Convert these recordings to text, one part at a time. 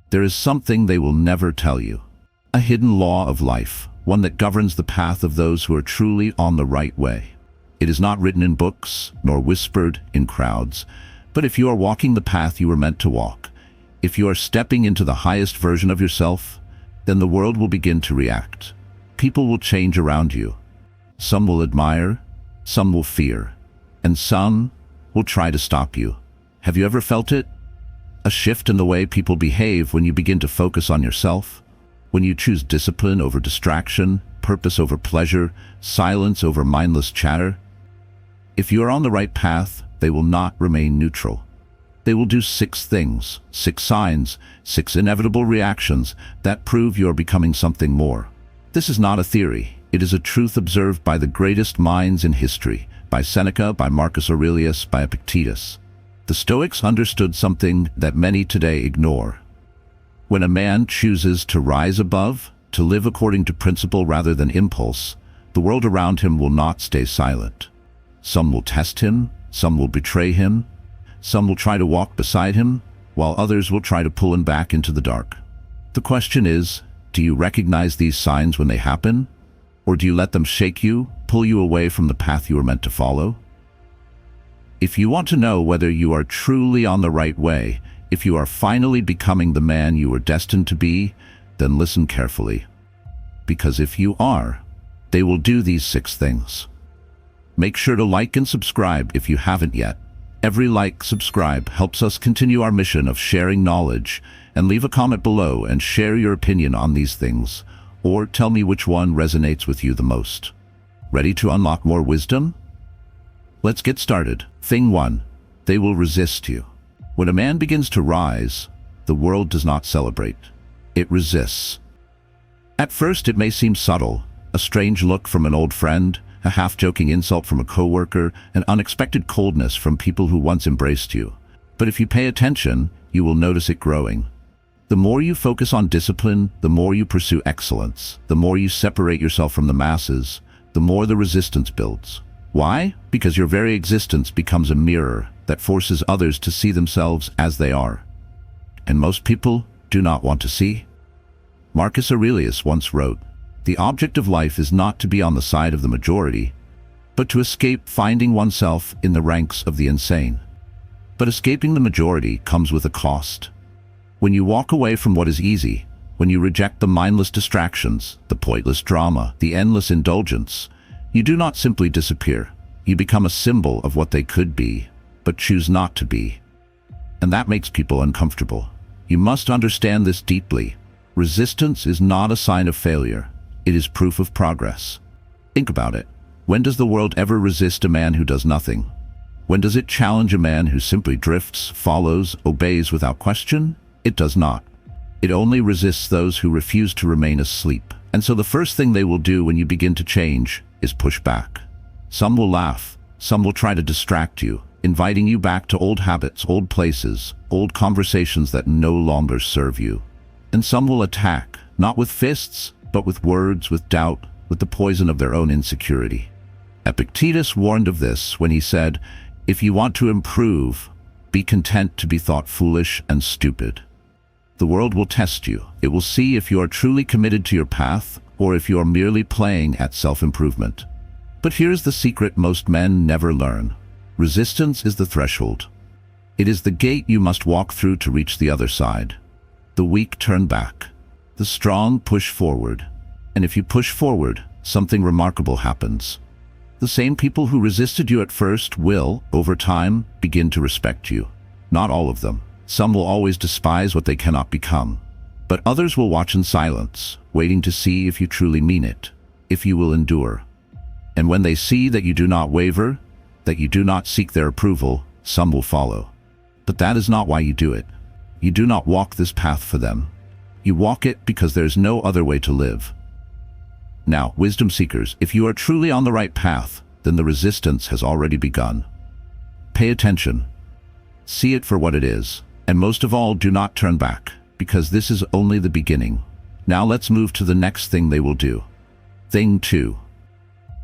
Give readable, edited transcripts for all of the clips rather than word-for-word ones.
There is something they will never tell you. A hidden law of life, one that governs the path of those who are truly on the right way. It is not written in books, nor whispered in crowds, but if you are walking the path you were meant to walk, if you are stepping into the highest version of yourself, then the world will begin to react. People will change around you. Some will admire, some will fear, and some will try to stop you. Have you ever felt it? A shift in the way people behave when you begin to focus on yourself? When you choose discipline over distraction, purpose over pleasure, silence over mindless chatter? If you are on the right path, they will not remain neutral. They will do 6 things, 6 signs, 6 inevitable reactions that prove you are becoming something more. This is not a theory. It is a truth observed by the greatest minds in history, by Seneca, by Marcus Aurelius, by Epictetus. The Stoics understood something that many today ignore. When a man chooses to rise above, to live according to principle rather than impulse, the world around him will not stay silent. Some will test him, some will betray him, some will try to walk beside him, while others will try to pull him back into the dark. The question is, do you recognize these signs when they happen? Or do you let them shake you, pull you away from the path you were meant to follow? If you want to know whether you are truly on the right way, if you are finally becoming the man you were destined to be, then listen carefully. Because if you are, they will do these 6 things. Make sure to like and subscribe if you haven't yet. Every like, subscribe helps us continue our mission of sharing knowledge, and leave a comment below and share your opinion on these things, or tell me which one resonates with you the most. Ready to unlock more wisdom? Let's get started. Thing 1. They will resist you. When a man begins to rise, the world does not celebrate. It resists. At first it may seem subtle, a strange look from an old friend, a half-joking insult from a coworker, an unexpected coldness from people who once embraced you. But if you pay attention, you will notice it growing. The more you focus on discipline, the more you pursue excellence, the more you separate yourself from the masses, the more the resistance builds. Why? Because your very existence becomes a mirror that forces others to see themselves as they are. And most people do not want to see. Marcus Aurelius once wrote, "The object of life is not to be on the side of the majority, but to escape finding oneself in the ranks of the insane." But escaping the majority comes with a cost. When you walk away from what is easy, when you reject the mindless distractions, the pointless drama, the endless indulgence, you do not simply disappear. You become a symbol of what they could be, but choose not to be. And that makes people uncomfortable. You must understand this deeply. Resistance is not a sign of failure. It is proof of progress. Think about it. When does the world ever resist a man who does nothing? When does it challenge a man who simply drifts, follows, obeys without question? It does not. It only resists those who refuse to remain asleep. And so the first thing they will do when you begin to change is push back. Some will laugh, some will try to distract you, inviting you back to old habits, old places, old conversations that no longer serve you. And some will attack, not with fists, but with words, with doubt, with the poison of their own insecurity. Epictetus warned of this when he said, "If you want to improve, be content to be thought foolish and stupid." The world will test you. It will see if you are truly committed to your path, or if you are merely playing at self-improvement. But here's the secret most men never learn. Resistance is the threshold. It is the gate you must walk through to reach the other side. The weak turn back. The strong push forward. And if you push forward, something remarkable happens. The same people who resisted you at first will, over time, begin to respect you. Not all of them. Some will always despise what they cannot become. But others will watch in silence, waiting to see if you truly mean it, if you will endure. And when they see that you do not waver, that you do not seek their approval, some will follow. But that is not why you do it. You do not walk this path for them. You walk it because there is no other way to live. Now, wisdom seekers, if you are truly on the right path, then the resistance has already begun. Pay attention. See it for what it is. And most of all, do not turn back, because this is only the beginning. Now let's move to the next thing they will do. Thing 2.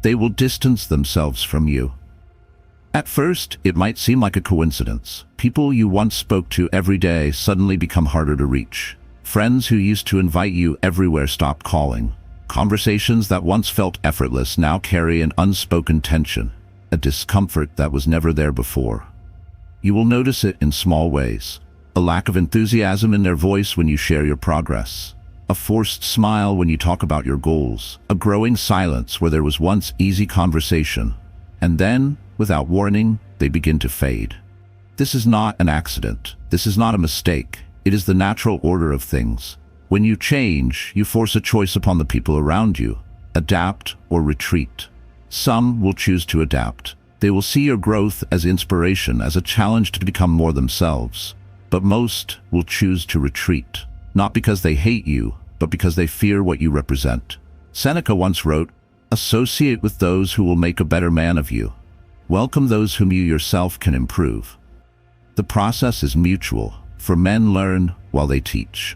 They will distance themselves from you. At first, it might seem like a coincidence. People you once spoke to every day suddenly become harder to reach. Friends who used to invite you everywhere stopped calling. Conversations that once felt effortless now carry an unspoken tension, a discomfort that was never there before. You will notice it in small ways. A lack of enthusiasm in their voice when you share your progress. A forced smile when you talk about your goals. A growing silence where there was once easy conversation. And then, without warning, they begin to fade. This is not an accident. This is not a mistake. It is the natural order of things. When you change, you force a choice upon the people around you. Adapt or retreat. Some will choose to adapt. They will see your growth as inspiration, as a challenge to become more themselves. But most will choose to retreat, not because they hate you, but because they fear what you represent. Seneca once wrote, "Associate with those who will make a better man of you. Welcome those whom you yourself can improve." The process is mutual, for men learn while they teach.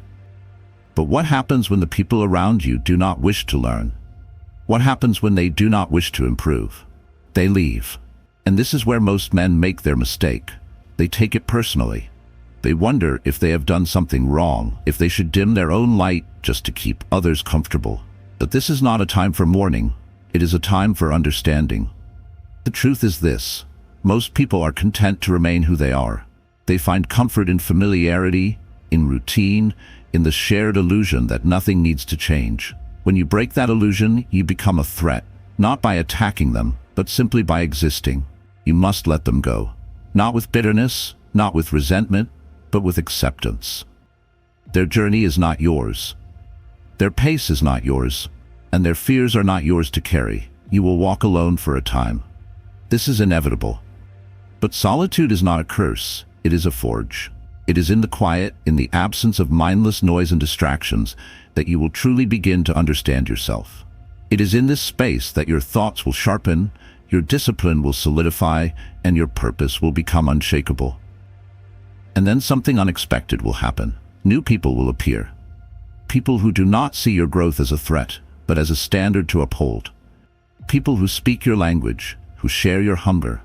But what happens when the people around you do not wish to learn? What happens when they do not wish to improve? They leave. And this is where most men make their mistake. They take it personally. They wonder if they have done something wrong, if they should dim their own light just to keep others comfortable. But this is not a time for mourning. It is a time for understanding. The truth is this: most people are content to remain who they are. They find comfort in familiarity, in routine, in the shared illusion that nothing needs to change. When you break that illusion, you become a threat, not by attacking them, but simply by existing. You must let them go. Not with bitterness, not with resentment, but with acceptance. Their journey is not yours. Their pace is not yours, and their fears are not yours to carry. You will walk alone for a time. This is inevitable. But solitude is not a curse, it is a forge. It is in the quiet, in the absence of mindless noise and distractions, that you will truly begin to understand yourself. It is in this space that your thoughts will sharpen, your discipline will solidify, and your purpose will become unshakable. And then something unexpected will happen. New people will appear. People who do not see your growth as a threat, but as a standard to uphold. People who speak your language, who share your hunger,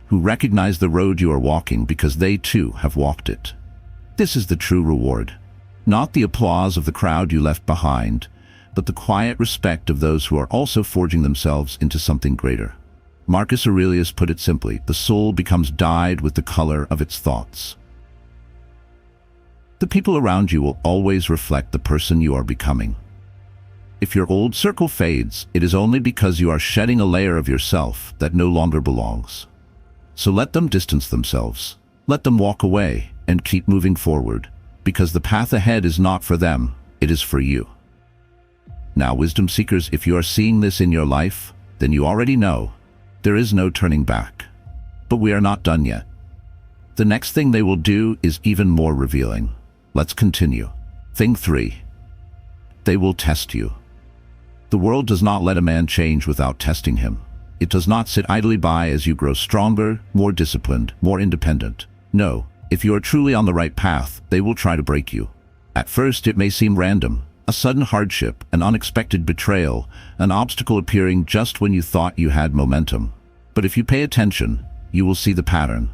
who recognize the road you are walking because they too have walked it. This is the true reward. Not the applause of the crowd you left behind, but the quiet respect of those who are also forging themselves into something greater. Marcus Aurelius put it simply: the soul becomes dyed with the color of its thoughts. The people around you will always reflect the person you are becoming. If your old circle fades, it is only because you are shedding a layer of yourself that no longer belongs. So let them distance themselves. Let them walk away and keep moving forward, because the path ahead is not for them, it is for you. Now, wisdom seekers, if you are seeing this in your life, then you already know there is no turning back. But we are not done yet. The next thing they will do is even more revealing. Let's continue. Thing 3. They will test you. The world does not let a man change without testing him. It does not sit idly by as you grow stronger, more disciplined, more independent. No, if you are truly on the right path, they will try to break you. At first, it may seem random, a sudden hardship, an unexpected betrayal, an obstacle appearing just when you thought you had momentum. But if you pay attention, you will see the pattern.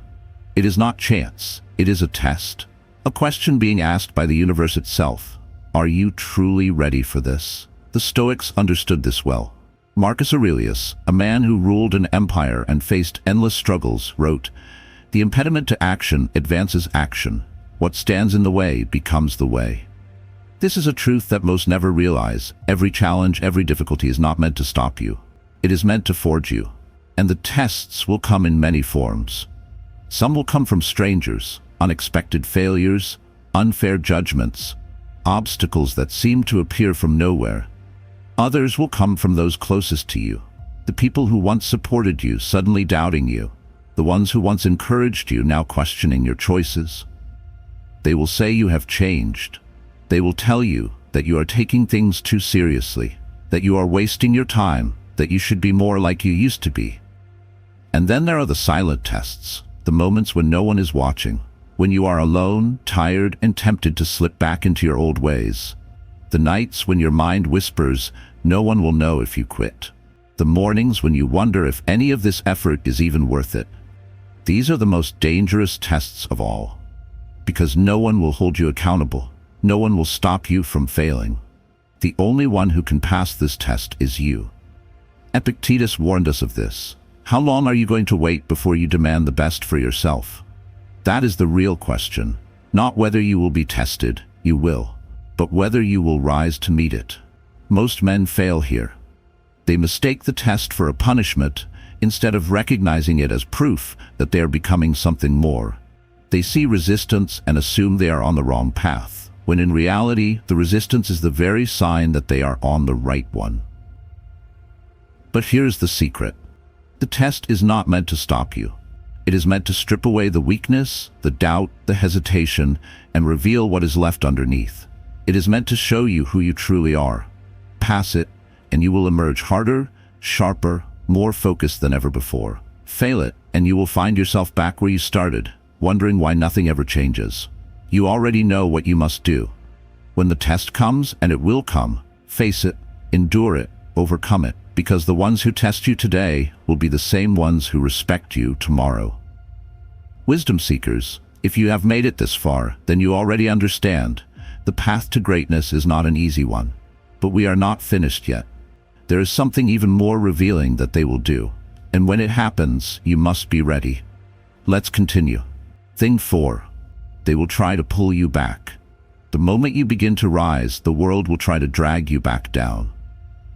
It is not chance, it is a test. A question being asked by the universe itself. Are you truly ready for this? The Stoics understood this well. Marcus Aurelius, a man who ruled an empire and faced endless struggles, wrote, "The impediment to action advances action. What stands in the way becomes the way." This is a truth that most never realize. Every challenge, every difficulty is not meant to stop you. It is meant to forge you. And the tests will come in many forms. Some will come from strangers, unexpected failures, unfair judgments, obstacles that seem to appear from nowhere. Others will come from those closest to you, the people who once supported you suddenly doubting you, the ones who once encouraged you now questioning your choices. They will say you have changed. They will tell you that you are taking things too seriously, that you are wasting your time, that you should be more like you used to be. And then there are the silent tests, the moments when no one is watching, when you are alone, tired, and tempted to slip back into your old ways. The nights when your mind whispers, no one will know if you quit. The mornings when you wonder if any of this effort is even worth it. These are the most dangerous tests of all, because no one will hold you accountable. No one will stop you from failing. The only one who can pass this test is you. Epictetus warned us of this. How long are you going to wait before you demand the best for yourself? That is the real question. Not whether you will be tested, you will, but whether you will rise to meet it. Most men fail here. They mistake the test for a punishment instead of recognizing it as proof that they are becoming something more. They see resistance and assume they are on the wrong path, when in reality, the resistance is the very sign that they are on the right one. But here's the secret. The test is not meant to stop you. It is meant to strip away the weakness, the doubt, the hesitation, and reveal what is left underneath. It is meant to show you who you truly are. Pass it, and you will emerge harder, sharper, more focused than ever before. Fail it, and you will find yourself back where you started, wondering why nothing ever changes. You already know what you must do. When the test comes, and it will come, face it, endure it, overcome it, because the ones who test you today will be the same ones who respect you tomorrow. Wisdom seekers, if you have made it this far, then you already understand. The path to greatness is not an easy one. But we are not finished yet. There is something even more revealing that they will do. And when it happens, you must be ready. Let's continue. Thing 4. They will try to pull you back. The moment you begin to rise, the world will try to drag you back down.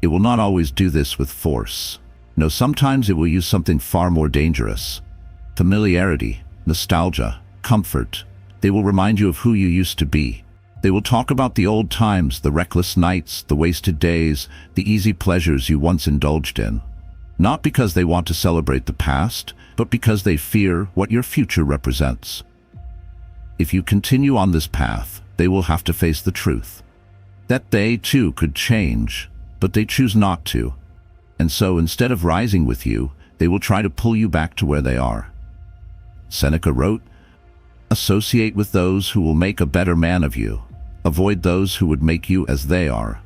It will not always do this with force. No, sometimes it will use something far more dangerous. Familiarity, nostalgia, comfort. They will remind you of who you used to be. They will talk about the old times, the reckless nights, the wasted days, the easy pleasures you once indulged in. Not because they want to celebrate the past, but because they fear what your future represents. If you continue on this path, they will have to face the truth. That they, too, could change, but they choose not to. And so, instead of rising with you, they will try to pull you back to where they are. Seneca wrote, "Associate with those who will make a better man of you. Avoid those who would make you as they are."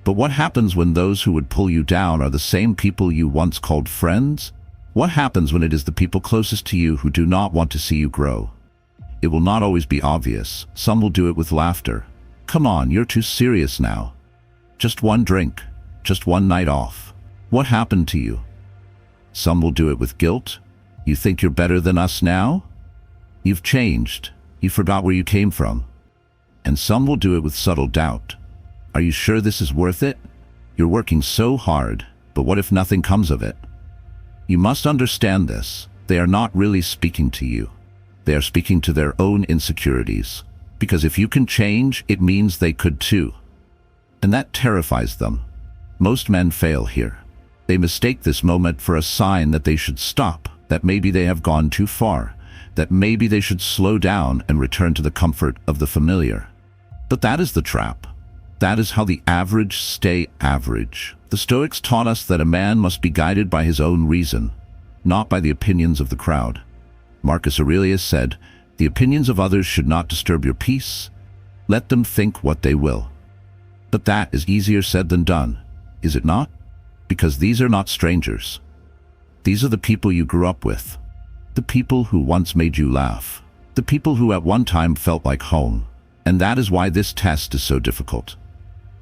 But what happens when those who would pull you down are the same people you once called friends? What happens when it is the people closest to you who do not want to see you grow? It will not always be obvious. Some will do it with laughter. "Come on, you're too serious now. Just one drink, just one night off. What happened to you?" Some will do it with guilt. "You think you're better than us now? You've changed. You forgot where you came from." And some will do it with subtle doubt. "Are you sure this is worth it? You're working so hard, but what if nothing comes of it?" You must understand this. They are not really speaking to you. They are speaking to their own insecurities. Because if you can change, it means they could too. And that terrifies them. Most men fail here. They mistake this moment for a sign that they should stop, that maybe they have gone too far, that maybe they should slow down and return to the comfort of the familiar. But that is the trap. That is how the average stay average. The Stoics taught us that a man must be guided by his own reason, not by the opinions of the crowd. Marcus Aurelius said, "The opinions of others should not disturb your peace. Let them think what they will." But that is easier said than done, is it not? Because these are not strangers. These are the people you grew up with. The people who once made you laugh. The people who at one time felt like home. And that is why this test is so difficult.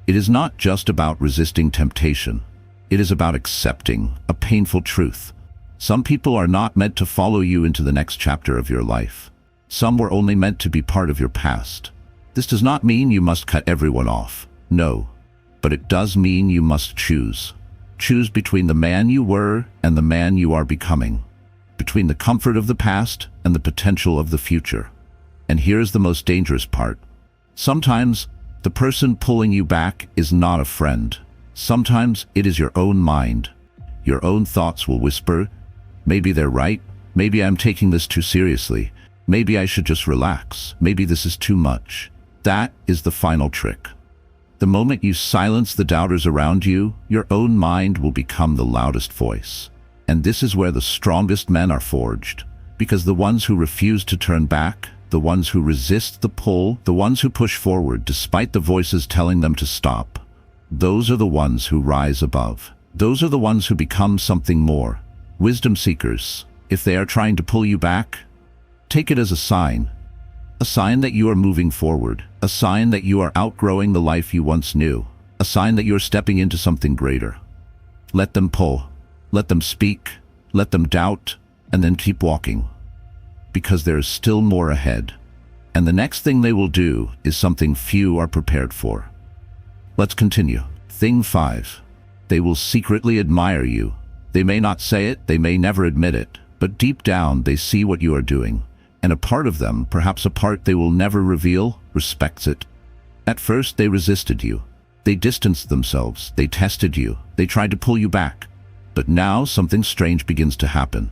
It is not just about resisting temptation. It is about accepting a painful truth. Some people are not meant to follow you into the next chapter of your life. Some were only meant to be part of your past. This does not mean you must cut everyone off. No. But it does mean you must choose. Choose between the man you were and the man you are becoming. Between the comfort of the past and the potential of the future. And here's the most dangerous part. Sometimes the person pulling you back is not a friend. Sometimes it is your own mind. Your own thoughts will whisper, "Maybe they're right. Maybe I'm taking this too seriously. Maybe I should just relax. Maybe this is too much." That is the final trick. The moment you silence the doubters around you, your own mind will become the loudest voice. And this is where the strongest men are forged. Because the ones who refuse to turn back, the ones who resist the pull, the ones who push forward despite the voices telling them to stop, those are the ones who rise above. Those are the ones who become something more. Wisdom seekers, if they are trying to pull you back, take it as a A sign that you are moving forward. A sign that you are outgrowing the life you once knew. A sign that you are stepping into something greater. Let them pull. Let them speak. Let them doubt. And then keep walking. Because there is still more ahead. And the next thing they will do is something few are prepared for. Let's continue. Thing 5. They will secretly admire you. They may not say it, they may never admit it, but deep down they see what you are doing. And a part of them, perhaps a part they will never reveal, respects it. At first they resisted you. They distanced themselves. They tested you. They tried to pull you back. But now something strange begins to happen.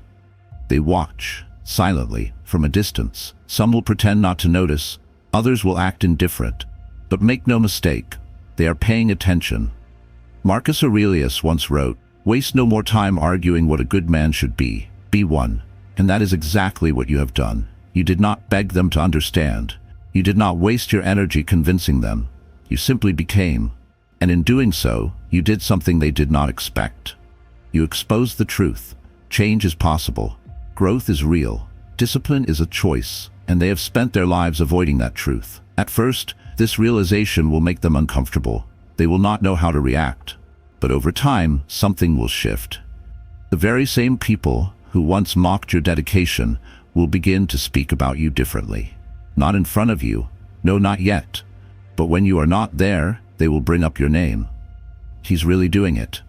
They watch, silently, from a distance. Some will pretend not to notice. Others will act indifferent. But make no mistake, they are paying attention. Marcus Aurelius once wrote, "Waste no more time arguing what a good man should be. Be one." And that is exactly what you have done. You did not beg them to understand. You did not waste your energy convincing them. You simply became. And in doing so, you did something they did not expect. You exposed the truth. Change is possible. Growth is real. Discipline is a choice. And they have spent their lives avoiding that truth. At first, this realization will make them uncomfortable. They will not know how to react. But over time, something will shift. The very same people who once mocked your dedication will begin to speak about you differently. Not in front of you. No, not yet. But when you are not there, they will bring up your name. He's really doing it.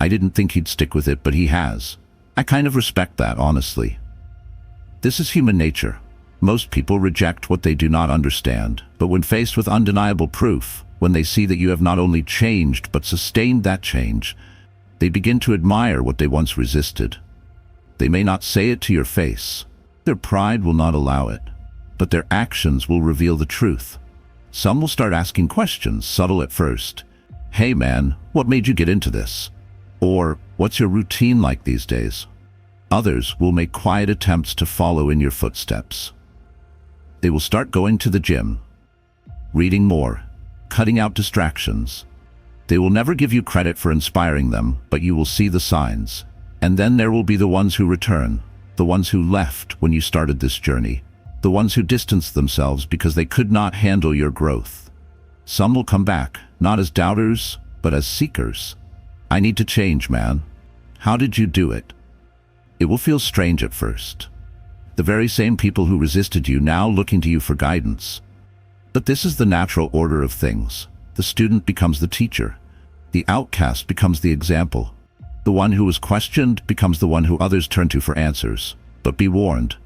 I didn't think he'd stick with it, but he has. I kind of respect that, honestly. This is human nature. Most people reject what they do not understand, but when faced with undeniable proof, when they see that you have not only changed but sustained that change, they begin to admire what they once resisted. They may not say it to your face. Their pride will not allow it, but their actions will reveal the truth. Some will start asking questions, subtle at first. "Hey man, what made you get into this?" Or, "What's your routine like these days?" Others will make quiet attempts to follow in your footsteps. They will start going to the gym, reading more, cutting out distractions. They will never give you credit for inspiring them, but you will see the signs. And then there will be the ones who return, the ones who left when you started this journey, the ones who distanced themselves because they could not handle your growth. Some will come back, not as doubters, but as seekers. "I need to change, man. How did you do it?" It will feel strange at first. The very same people who resisted you now looking to you for guidance. But this is the natural order of things. The student becomes the teacher. The outcast becomes the example. The one who was questioned becomes the one who others turn to for answers. But be warned,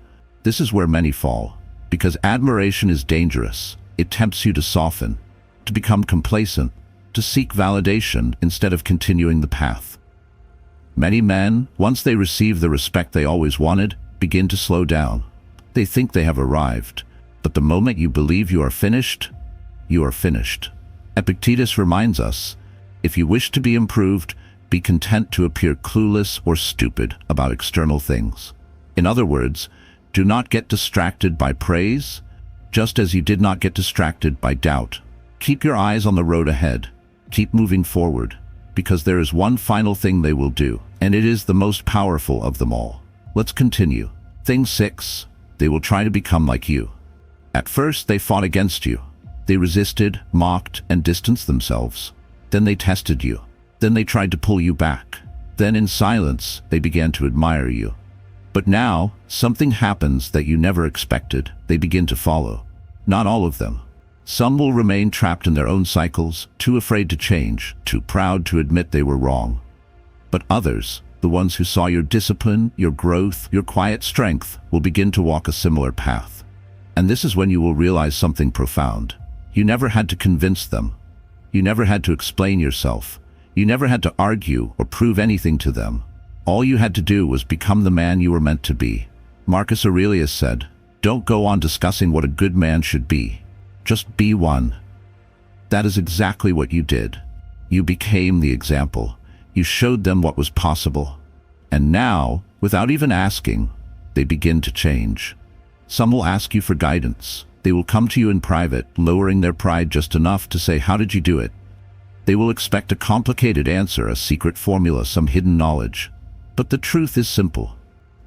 this is where many fall. Because admiration is dangerous. It tempts you to soften, to become complacent, to seek validation instead of continuing the path. Many men, once they receive the respect they always wanted, begin to slow down. They think they have arrived. But the moment you believe you are finished, you are finished. Epictetus reminds us, if you wish to be improved, be content to appear clueless or stupid about external things. In other words, do not get distracted by praise, just as you did not get distracted by doubt. Keep your eyes on the road ahead. Keep moving forward, because there is one final thing they will do, and it is the most powerful of them all. Let's continue. Thing 6. They will try to become like you. At first, they fought against you. They resisted, mocked, and distanced themselves. Then they tested you. Then they tried to pull you back. Then in silence, they began to admire you. But now, something happens that you never expected. They begin to follow. Not all of them. Some will remain trapped in their own cycles, too afraid to change, too proud to admit they were wrong. But others, the ones who saw your discipline, your growth, your quiet strength, will begin to walk a similar path. And this is when you will realize something profound. You never had to convince them. You never had to explain yourself. You never had to argue or prove anything to them. All you had to do was become the man you were meant to be. Marcus Aurelius said, "Don't go on discussing what a good man should be. Just be one." That is exactly what you did. You became the example. You showed them what was possible. And now, without even asking, they begin to change. Some will ask you for guidance. They will come to you in private, lowering their pride just enough to say, "How did you do it?" They will expect a complicated answer, a secret formula, some hidden knowledge. But the truth is simple.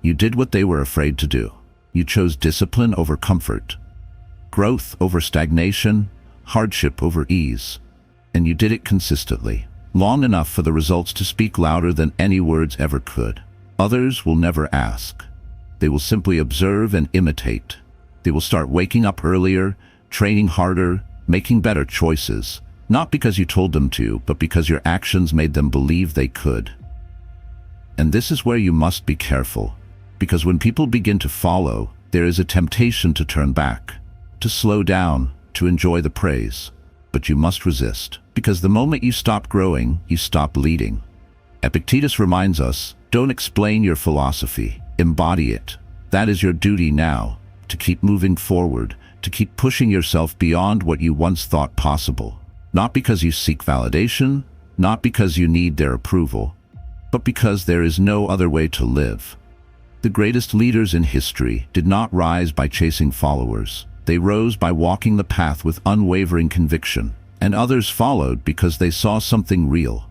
You did what they were afraid to do. You chose discipline over comfort. growth over stagnation, hardship over ease. And you did it consistently, long enough for the results to speak louder than any words ever could. Others will never ask. They will simply observe and imitate. They will start waking up earlier, training harder, making better choices, not because you told them to, but because your actions made them believe they could. And this is where you must be careful, because when people begin to follow, there is a temptation to turn back, to slow down, to enjoy the praise. But you must resist, because the moment you stop growing, you stop leading. Epictetus reminds us, don't explain your philosophy, embody it. That is your duty now, to keep moving forward, to keep pushing yourself beyond what you once thought possible. Not because you seek validation, not because you need their approval, but because there is no other way to live. The greatest leaders in history did not rise by chasing followers. They rose by walking the path with unwavering conviction, and others followed because they saw something real.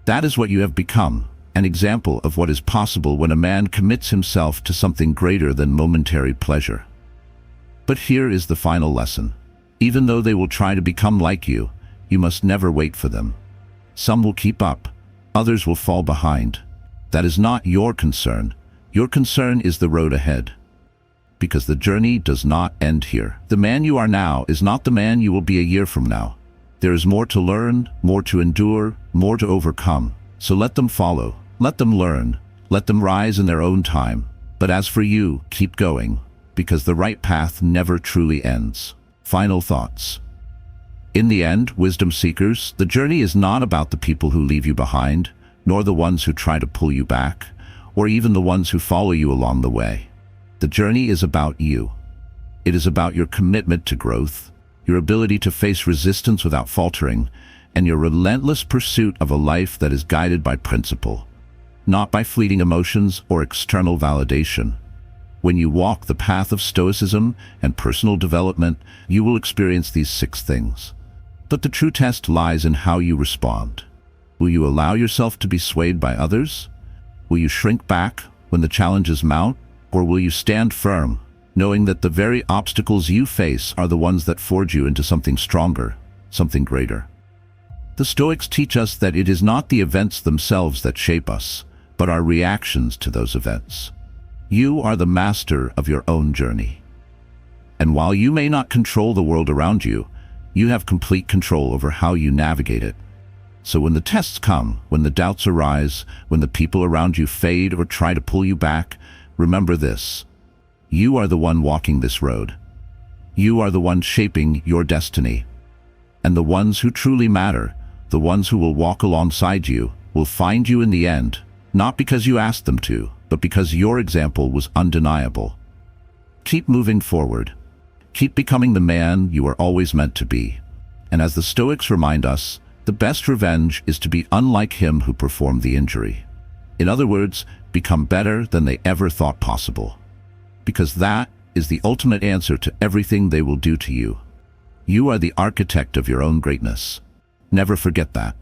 That is what you have become, an example of what is possible when a man commits himself to something greater than momentary pleasure. But here is the final lesson. Even though they will try to become like you must never wait for them. Some will keep up, others will fall behind. That is not your concern. Your concern is the road ahead. Because the journey does not end here. The man you are now is not the man you will be a year from now. There is more to learn, more to endure, more to overcome. So let them follow, let them learn, let them rise in their own time. But as for you, keep going, because the right path never truly ends. Final thoughts. In the end, wisdom seekers, the journey is not about the people who leave you behind, nor the ones who try to pull you back, or even the ones who follow you along the way. The journey is about you. It is about your commitment to growth, your ability to face resistance without faltering, and your relentless pursuit of a life that is guided by principle, not by fleeting emotions or external validation. When you walk the path of stoicism and personal development, you will experience these 6 things. But the true test lies in how you respond. Will you allow yourself to be swayed by others? Will you shrink back when the challenges mount? Or will you stand firm, knowing that the very obstacles you face are the ones that forge you into something stronger, something greater? The Stoics teach us that it is not the events themselves that shape us, but our reactions to those events. You are the master of your own journey. And while you may not control the world around you, you have complete control over how you navigate it. So when the tests come, when the doubts arise, when the people around you fade or try to pull you back, remember this. You are the one walking this road. You are the one shaping your destiny. And the ones who truly matter, the ones who will walk alongside you, will find you in the end, not because you asked them to, but because your example was undeniable. Keep moving forward. Keep becoming the man you are always meant to be. And as the Stoics remind us, the best revenge is to be unlike him who performed the injury. In other words, become better than they ever thought possible. Because that is the ultimate answer to everything they will do to you. You are the architect of your own greatness. Never forget that.